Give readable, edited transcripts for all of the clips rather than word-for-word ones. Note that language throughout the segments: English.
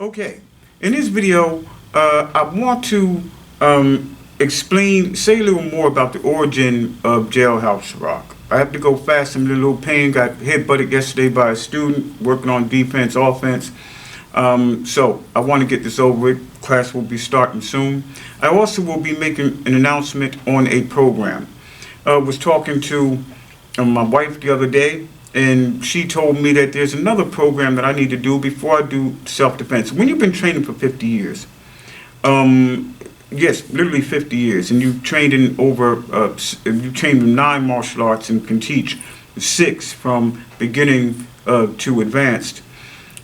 Okay, in this video, I want to say a little more about the origin of Jailhouse Rock. I have to go fast. I'm in a little pain. Got headbutted yesterday by a student working on defense, offense. So I want to get this over with. Class will be starting soon. I also will be making an announcement on a program. I was talking to my wife the other day, and she told me that there's another program that I need to do before I do self-defense. When you've been training for 50 years, yes, literally 50 years, and you've trained in you trained in 9 martial arts and can teach 6 from beginning to advanced,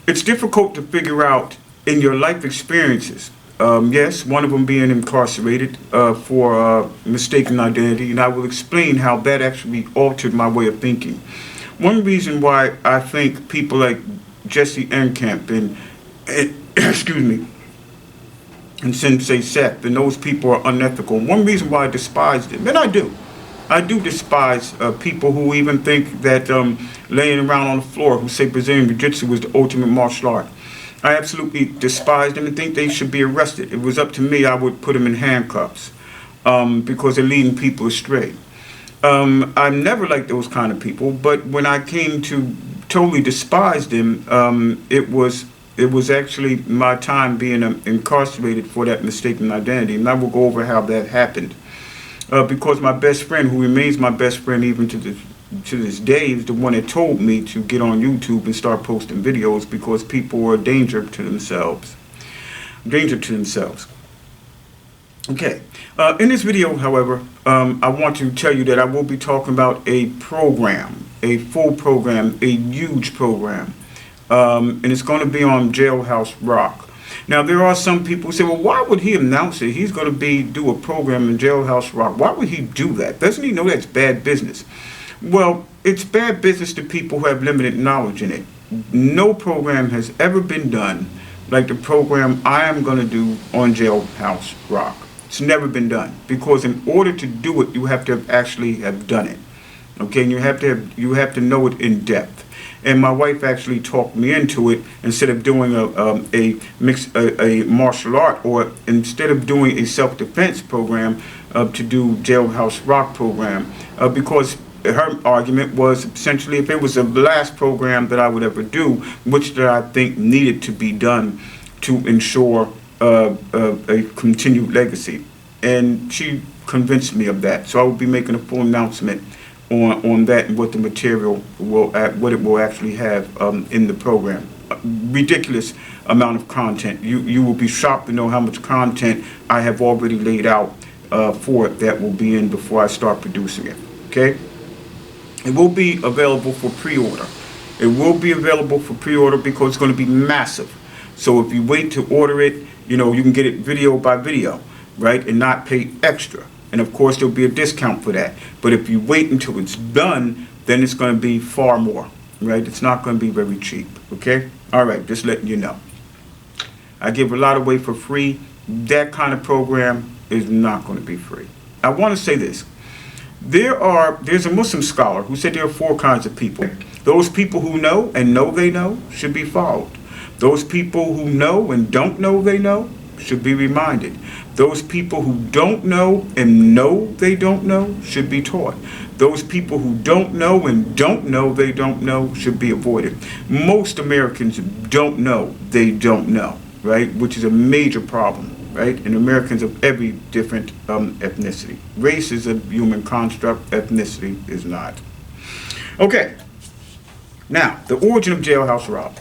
it's difficult to figure out in your life experiences. Yes, one of them being incarcerated for mistaken identity, and I will explain how that actually altered my way of thinking. One reason why I think people like Jesse Enkamp and excuse me, and Sensei Seth and those people are unethical. One reason why I despise them, and I do despise people who even think that laying around on the floor, who say Brazilian Jiu-Jitsu is the ultimate martial art. I absolutely despise them and think they should be arrested. If it was up to me, I would put them in handcuffs because they're leading people astray. I never liked those kind of people, but when I came to totally despise them, it was actually my time being incarcerated for that mistaken identity, and I will go over how that happened. Because my best friend, who remains my best friend even to this day, is the one that told me to get on YouTube and start posting videos because people were a danger to themselves. Okay, in this video, however, I want to tell you that I will be talking about a program, a full program, a huge program, and it's going to be on Jailhouse Rock. Now, there are some people who say, well, why would he announce it? He's going to do a program in Jailhouse Rock. Why would he do that? Doesn't he know that's bad business? Well, it's bad business to people who have limited knowledge in it. No program has ever been done like the program I am going to do on Jailhouse Rock. It's never been done, because in order to do it, you have to actually have done it. Okay, and you have to know it in depth. And my wife actually talked me into it. Instead of doing a martial art, or instead of doing a self-defense program, to do Jailhouse Rock program, because her argument was essentially, if it was the last program that I would ever do, which that I think needed to be done to ensure a continued legacy. And she convinced me of that. So I will be making a full announcement on that and what the material what it will actually have in the program. A ridiculous amount of content. You will be shocked to know how much content I have already laid out for it that will be in before I start producing it. Okay? It will be available for pre-order. It will be available for pre-order because it's going to be massive. So if you wait to order it, you can get it video by video, right, and not pay extra. And of course, there'll be a discount for that. But if you wait until it's done, then it's going to be far more, right? It's not going to be very cheap, okay? All right, just letting you know. I give a lot away for free. That kind of program is not going to be free. I want to say this. There's a Muslim scholar who said there are 4 kinds of people. Those people who know and know they know should be followed. Those people who know and don't know they know should be reminded. Those people who don't know and know they don't know should be taught. Those people who don't know and don't know they don't know should be avoided. Most Americans don't know they don't know, right? Which is a major problem, right? And Americans of every different ethnicity. Race is a human construct, ethnicity is not. Okay, now, the origin of Jailhouse Rock.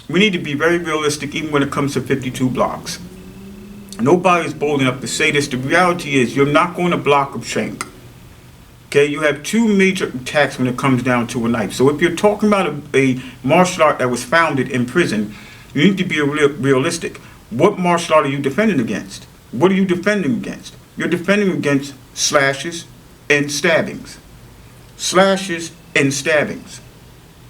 We need to be very realistic even when it comes to 52 blocks. Nobody's bold enough to say this. The reality is you're not going to block a shank. Okay, you have 2 major attacks when it comes down to a knife. So if you're talking about a martial art that was founded in prison, you need to be realistic. What martial art are you defending against? What are you defending against? You're defending against slashes and stabbings. Slashes and stabbings.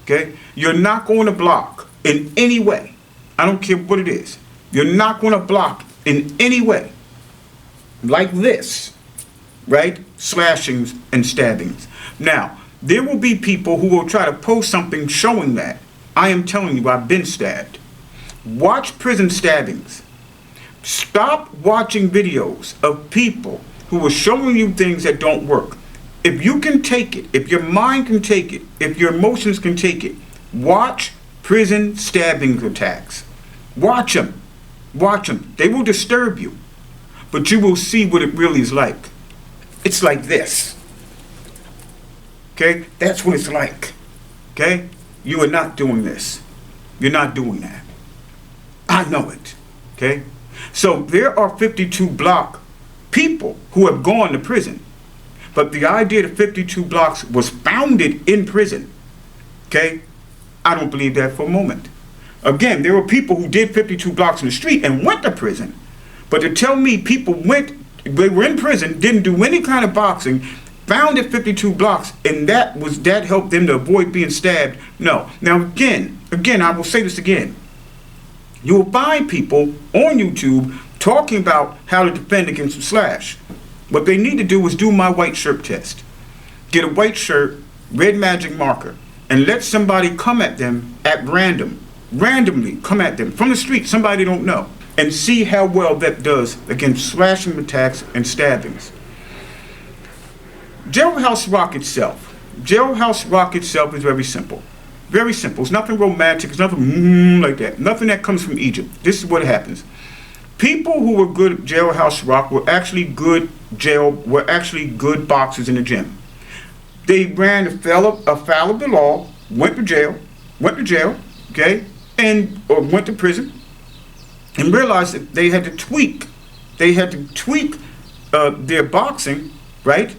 Okay? You're not going to block in any way. I don't care what it is. You're not going to block in any way. Like this. Right? Slashings and stabbings. Now, there will be people who will try to post something showing that. I am telling you, I've been stabbed. Watch prison stabbings. Stop watching videos of people who are showing you things that don't work. If you can take it, if your mind can take it, if your emotions can take it, watch prison stabbing attacks. Watch them. Watch them. They will disturb you, but you will see what it really is like. It's like this. Okay? That's what it's like. Okay? You are not doing this. You're not doing that. I know it. Okay? So there are 52 block people who have gone to prison. But the idea that 52 blocks was founded in prison. Okay? I don't believe that for a moment. Again, there were people who did 52 blocks in the street and went to prison. But to tell me people they were in prison, didn't do any kind of boxing, founded 52 blocks, and that helped them to avoid being stabbed. No. Now again, I will say this again. You will find people on YouTube talking about how to defend against a slash. What they need to do is do my white shirt test. Get a white shirt, red magic marker, and let somebody come at them at randomly come at them from the street, somebody they don't know, and see how well that does against slashing attacks and stabbings. Jailhouse Rock itself is very simple. Very simple. It's nothing romantic. It's nothing like that. Nothing that comes from Egypt. This is what happens. People who were good at Jailhouse Rock were actually good boxers in the gym. They ran a fallible law, went to jail, okay, or went to prison, and realized that they had to tweak their boxing, right,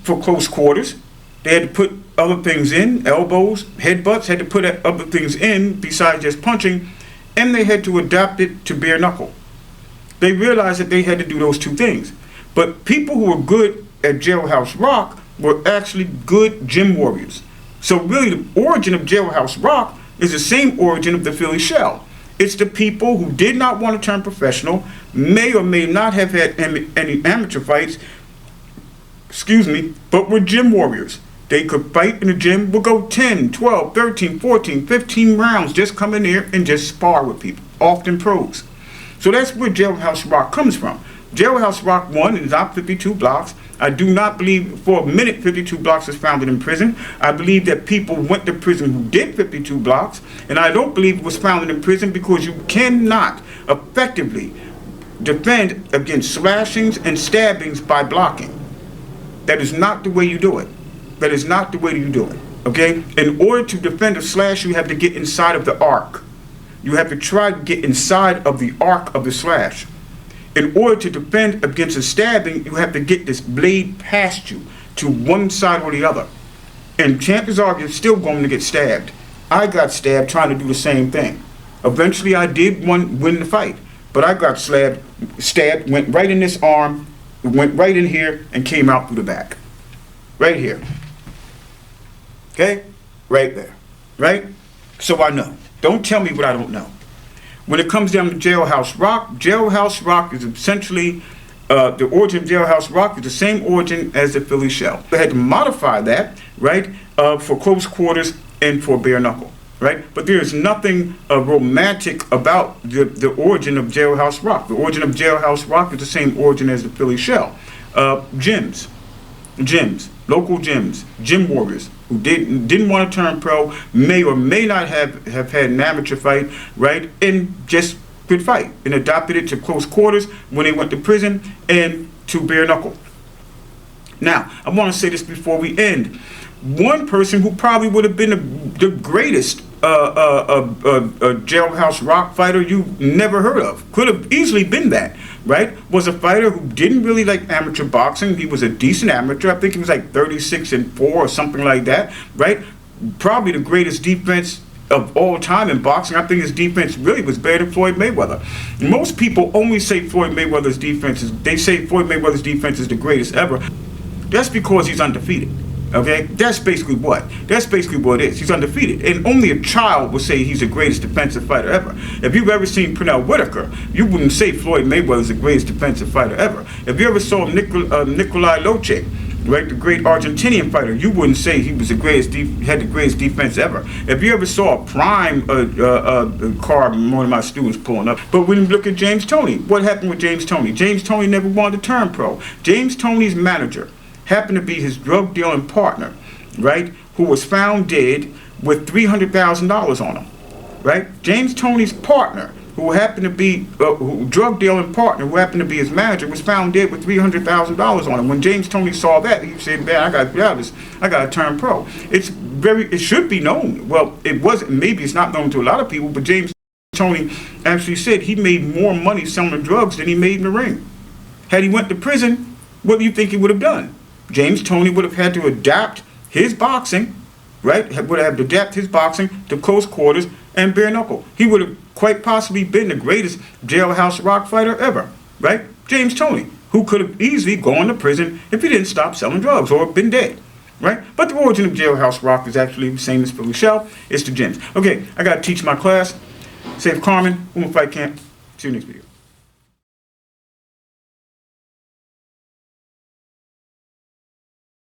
for close quarters. They had to put other things in, elbows, headbutts, had to put other things in besides just punching, and they had to adapt it to bare knuckle. They realized that they had to do those two things. But people who were good at Jailhouse Rock were actually good gym warriors. So really the origin of Jailhouse Rock is the same origin of the Philly Shell. It's the people who did not want to turn professional, may or may not have had any amateur fights, but were gym warriors. They could fight in the gym, would go 10, 12, 13, 14, 15 rounds, just come in there and just spar with people, often pros. So that's where Jailhouse Rock comes from. Jailhouse Rock 1 is not 52 blocks. I do not believe for a minute 52 blocks was founded in prison. I believe that people went to prison who did 52 blocks, and I don't believe it was founded in prison because you cannot effectively defend against slashings and stabbings by blocking. That is not the way you do it. That is not the way you do it, okay? In order to defend a slash, you have to get inside of the arc. You have to try to get inside of the arc of the slash. In order to defend against a stabbing, you have to get this blade past you to one side or the other. And chances are you're still going to get stabbed. I got stabbed trying to do the same thing. Eventually I did win the fight, but I got stabbed, went right in this arm, went right in here, and came out through the back. Right here. Okay? Right there. Right? So I know. Don't tell me what I don't know. When it comes down to Jailhouse Rock is essentially, the origin of Jailhouse Rock is the same origin as the Philly Shell. They had to modify that, right, for close quarters and for bare knuckle, right? But there is nothing romantic about the origin of Jailhouse Rock. The origin of Jailhouse Rock is the same origin as the Philly Shell. Gyms, local gyms, gym warriors who didn't want to turn pro, may or may not have had an amateur fight, right, and just could fight and adopted it to close quarters when they went to prison and to bare knuckle. Now, I want to say this before we end. One person who probably would have been the greatest Jailhouse Rock fighter you never heard of, could have easily been that, right, was a fighter who didn't really like amateur boxing. He was a decent amateur. I think he was like 36-4 or something like that, right? Probably the greatest defense of all time in boxing. I think his defense really was better than Floyd Mayweather. Most people only say Floyd Mayweather's defense is the greatest ever. That's because he's undefeated. Okay, that's basically what it is. He's undefeated, and only a child would say he's the greatest defensive fighter ever. If you've ever seen Pernell Whitaker, you wouldn't say Floyd Mayweather is the greatest defensive fighter ever. If you ever saw Nikolai Loche, right? The great Argentinian fighter. You wouldn't say he was the greatest, had the greatest defense ever. If you ever saw a prime car, one of my students pulling up. But when you look at James Toney, what happened with James Toney? James Toney never wanted to turn pro. James Toney's manager happened to be his drug dealing partner, right? Who was found dead with $300,000 on him, right? James Toney's partner, who happened to be drug dealing partner, who happened to be his manager, was found dead with $300,000 on him. When James Toney saw that, he said, "Man, I got to be honest, I got to turn pro." It should be known. Well, it wasn't. Maybe it's not known to a lot of people, but James Toney actually said he made more money selling drugs than he made in the ring. Had he went to prison, what do you think he would have done? James Toney would have had to adapt his boxing, right? Would have to adapt his boxing to close quarters and bare knuckle. He would have quite possibly been the greatest jailhouse rock fighter ever, right? James Toney, who could have easily gone to prison if he didn't stop selling drugs or been dead, right? But the origin of jailhouse rock is actually the same as for Michelle. It's the gyms. Okay, I got to teach my class. Save Carmen, Woman Fight Camp. See you next video.